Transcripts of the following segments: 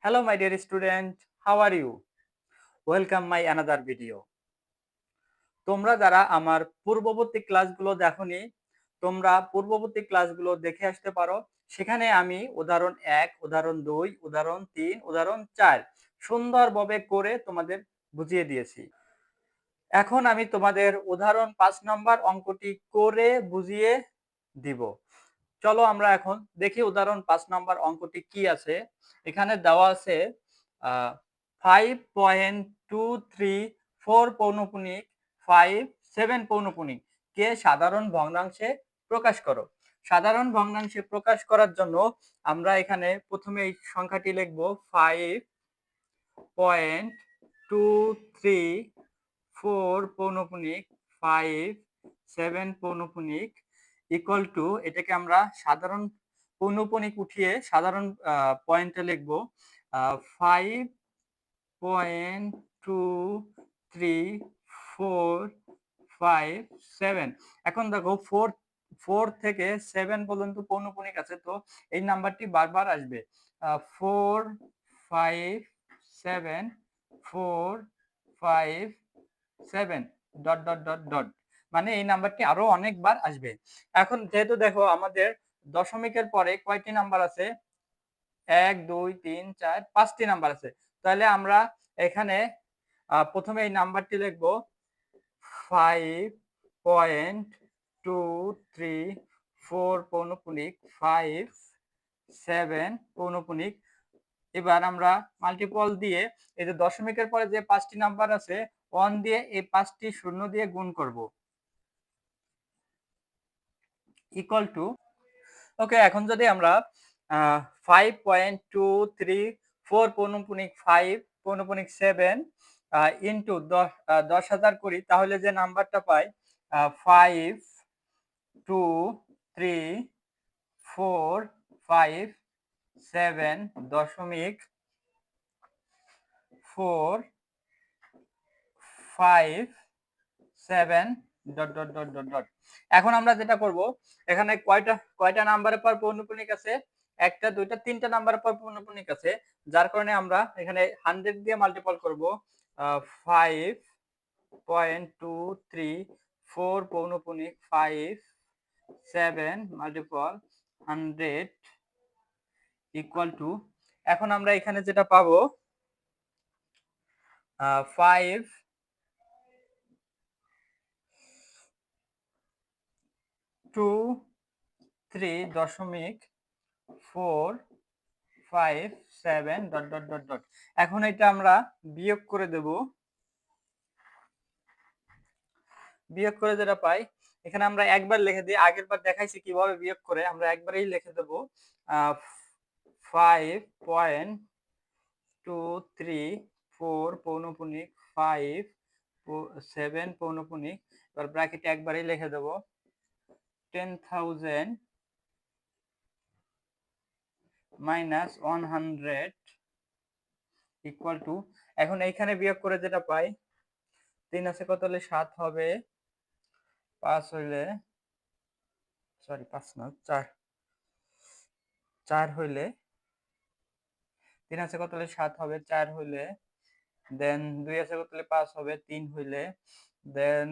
Hello, my dear student. How are you? Welcome my another video. তোমরা যারা আমার পূর্ববর্তী ক্লাসগুলো দেখোনি, তোমরা পূর্ববর্তী ক্লাসগুলো দেখে আসতে পারো। সেখানে আমি উদাহরণ 1, উদাহরণ 2, উদাহরণ 3, উদাহরণ 4 সুন্দরভাবে করে তোমাদের বুঝিয়ে দিয়েছি। এখন আমি তোমাদের উদাহরণ 5 নম্বর অঙ্কটি করে বুঝিয়ে দিব। চলো আমরা এখন দেখি উদাহরণ 5 নম্বর অঙ্কটি কি আছে। এখানে দেওয়া আছে 5.234 পৌনঃপুনিক 57 পৌনঃপুনিক কে সাধারণ ভগ্নাংশে প্রকাশ করো। সাধারণ ভগ্নাংশে প্রকাশ করার জন্য আমরা এখানে প্রথমে এই সংখ্যাটি লিখব 5.234 পৌনঃপুনিক 57 পৌনঃপুনিক ইকুয়াল টু, এটাকে আমরা সাধারণ পৌনঃপুনিক উঠিয়ে সাধারণ পয়েন্টে লিখব 5.23457। এখন দেখো 4 থেকে 7 পর্যন্ত পৌনঃপুনিক আছে, তো এই নাম্বারটি বারবার আসবে। 4 5 7 4 5 7 ডট ডট ডট ডট, মানে এই নাম্বারটি আরো অনেকবার আসবে। এখন যেহেতু দেখো আমাদের দশমিকের পরে কয়টি নাম্বার আছে, 1 2 3 4 5টি নাম্বার আছে, তাহলে আমরা এখানে প্রথমে এই নাম্বারটি লিখব 5.234 পৌনঃপুনিক 57 পৌনঃপুনিক। এবার আমরা মাল্টিপল দিয়ে এই যে দশমিকের পরে যে 5টি নাম্বার আছে 1 দিয়ে এই 5টি শূন্য দিয়ে গুণ করব, ইকুয়াল টু। ওকে, এখন যদি আমরা 5.234 পৌনঃপুনিক 5 পৌনঃপুনিক 7 ইন্টু 10,000 করি, তাহলে যে নাম্বারটা পাই 5.23457 দশমিক 457 dot dot dot dot dot. এখন আমরা যেটা করব, এখানে কয়টা নাম্বারের পর পৌনঃপুনিক আছে, একটা দুইটা তিনটা নাম্বারের পর পৌনঃপুনিক আছে, যার কারণে আমরা এখানে 100 দিয়ে মাল্টিপল করব। 5.234 পৌনঃপুনিক 57 মাল্টিপল 100 ইকুয়াল টু, এখন আমরা এখানে যেটা পাবো 5.23.457 ডট ডট ডট ডট। এখন এটা আমরা বিয়োগ করে দেব। বিয়োগ করে যেটা পাই, এখানে আমরা একবার লিখে দিই, আগের বার দেখাইছি কিভাবে বিয়োগ করে, আমরা একবারেই লিখে দেব 5.234 পৌনঃপুনিক 57 পৌনঃপুনিক, এবার ব্র্যাকেটে একবারেই লিখে দেব 10,000 মাইনাস 100 ইকুয়াল টু। এখন এইখানে বিয়োগ করে যেটা পাই, 3 আছে কত হলে 7 হবে, 5 হইলে, সরি 5 না 4, 4 হইলে 3 আছে কত হলে 7 হবে, 4 হইলে, দেন 2 আছে কত হলে 5 হবে, 3 হইলে, দেন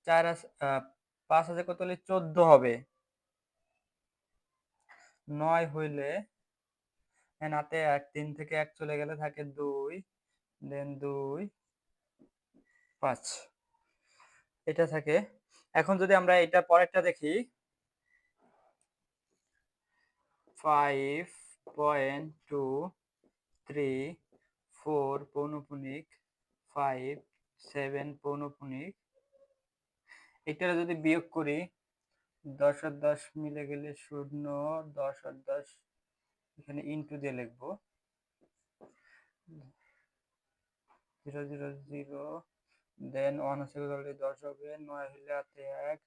4 আছে 5 আছে কত হলে 14 হবে, 9 হইলে, হাতে 1, 3 থেকে 1 চলে গেলে থাকে 2, দেন 2 5 এটা থাকে। এখন যদি আমরা এটা পরেরটা দেখি, 5.234 পৌনঃপুনিক 57 পৌনঃপুনিক, এটা যদি বিয়োগ করি, 10 আর 10 মিলে গেলে 0, 10 আর 10 এখানে ইনটু দিয়ে লিখবো 0 0 0, দেন 1 আছে কত হলে 10 হবে, 9 হলে হাতে 1,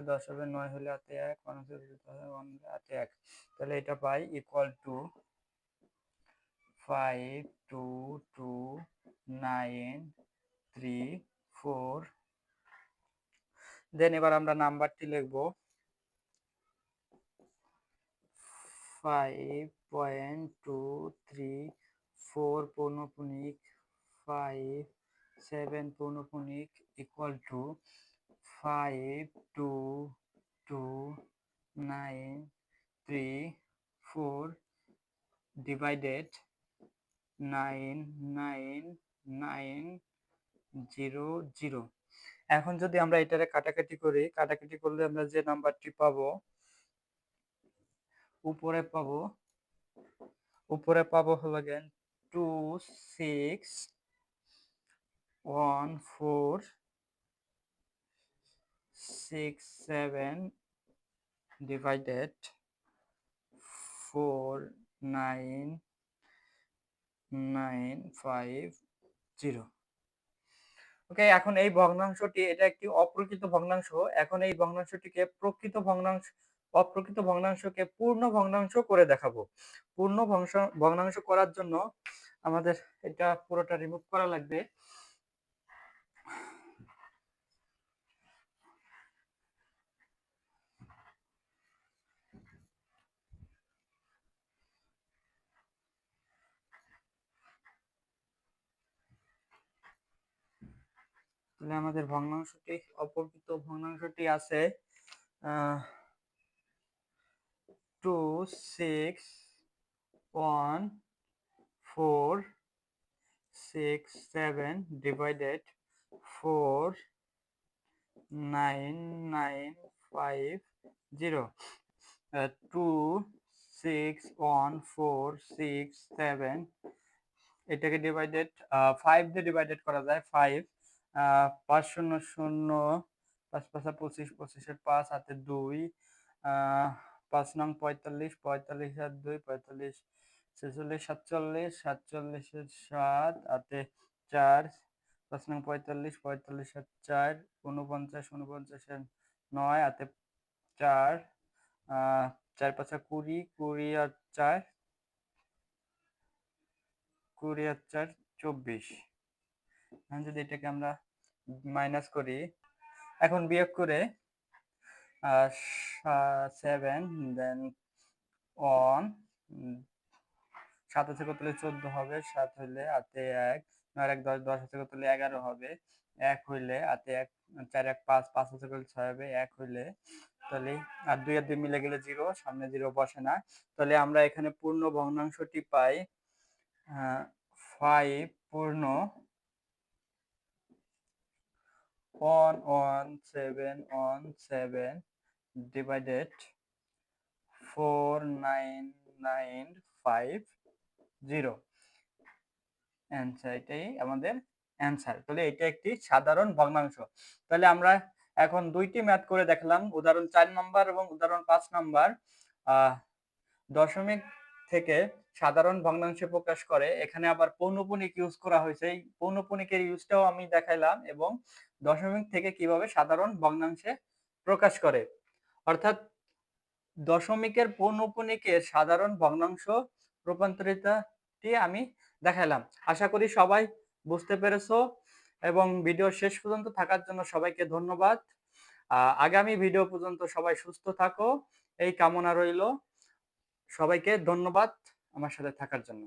10 হবে, 9 হলে হাতে 1, 1 আছে 1 হাতে 1, তাহলে এটা পাই ইকুয়াল টু 5229334। দেন এবার আমরা নাম্বারটি লিখব 5.234 পৌনঃপুনিক 5 7 পৌনঃপুনিক ইকুয়াল টু 5229334 ডিভাইডেড 99900। এখন যদি আমরা এটারে কাটাকাটি করি, কাটাকাটি করলে আমরা যে নাম্বারটি পাবো উপরে পাবো হলো গেন 2614667 ডিভাইডেড 49950। ওকে, এখন এই ভগ্নাংশটি, এটা একটি অপ্রকৃত ভগ্নাংশ। এখন এই ভগ্নাংশটিকে অপ্রকৃত ভগ্নাংশকে পূর্ণ ভগ্নাংশ করে দেখাবো। পূর্ণ ভগ্নাংশ করার জন্য আমাদের এটা পুরোটা রিমুভ করা লাগবে। তাহলে আমাদের অপ্রকৃত ভগ্নাংশটি আছে 2614667 ডিভাইডেড 49950। 2614667 এটাকে ডিভাইডেড 5 দিয়ে ডিভাইডেড করা যায়। 5 5 শূন্য শূন্য 5 5 25 25 5 হাতে 2 5 নং 45 45 আর 2 45 46 47 47 7 হাতে 4 5 নং 45 45 আর 4 49 49 9 হাতে 4 4 5 20 20 আর 4 20 আর 4 24। এখন যদি এটাকে আমরা মাইনাস করি, এখন বিয়োগ করে 7 দেন 1 7 আছে কত হলে 14 হবে, 7 হইলে হাতে 1 9 1 10 10 আছে কত হলে 11 হবে, 1 হইলে হাতে 1 4 1 5 5 আছে কত 6 হবে, 1 হইলে তাহলে আর 2 আর 2 মিলে গেলে 0, সামনে 0 বসে না। তাহলে আমরা এখানে পূর্ণ ভগ্নাংশটি পাই 5 পূর্ণ 11717 ডিভাইডেড 49950। এটাই আমাদের অ্যান্সার। তাহলে এটা একটি সাধারণ ভগ্নাংশ। তাহলে আমরা এখন দুইটি ম্যাথ করে দেখলাম, উদাহরণ 4 নাম্বার এবং উদাহরণ 5 নাম্বার। দশমিক থেকে সাধারণ ভগ্নাংশে প্রকাশ করে। এখানে আবার পৌনঃপুনিক ইউজ করা হয়েছে, এই পৌনঃপুনিকের ইউজটাও আমি দেখাইলাম, এবং দশমিক থেকে কিভাবে সাধারণ ভগ্নাংশে প্রকাশ করে, অর্থাৎ দশমিকের পৌনঃপুনিকের সাধারণ ভগ্নাংশ রূপান্তরিতটি আমি দেখাইলাম। আশা করি সবাই বুঝতে পেরেছো, এবং ভিডিও শেষ পর্যন্ত থাকার জন্য সবাইকে ধন্যবাদ। আগামী ভিডিও পর্যন্ত সবাই সুস্থ থাকো এই কামনা রইল। সবাইকে ধন্যবাদ আমার সাথে থাকার জন্য।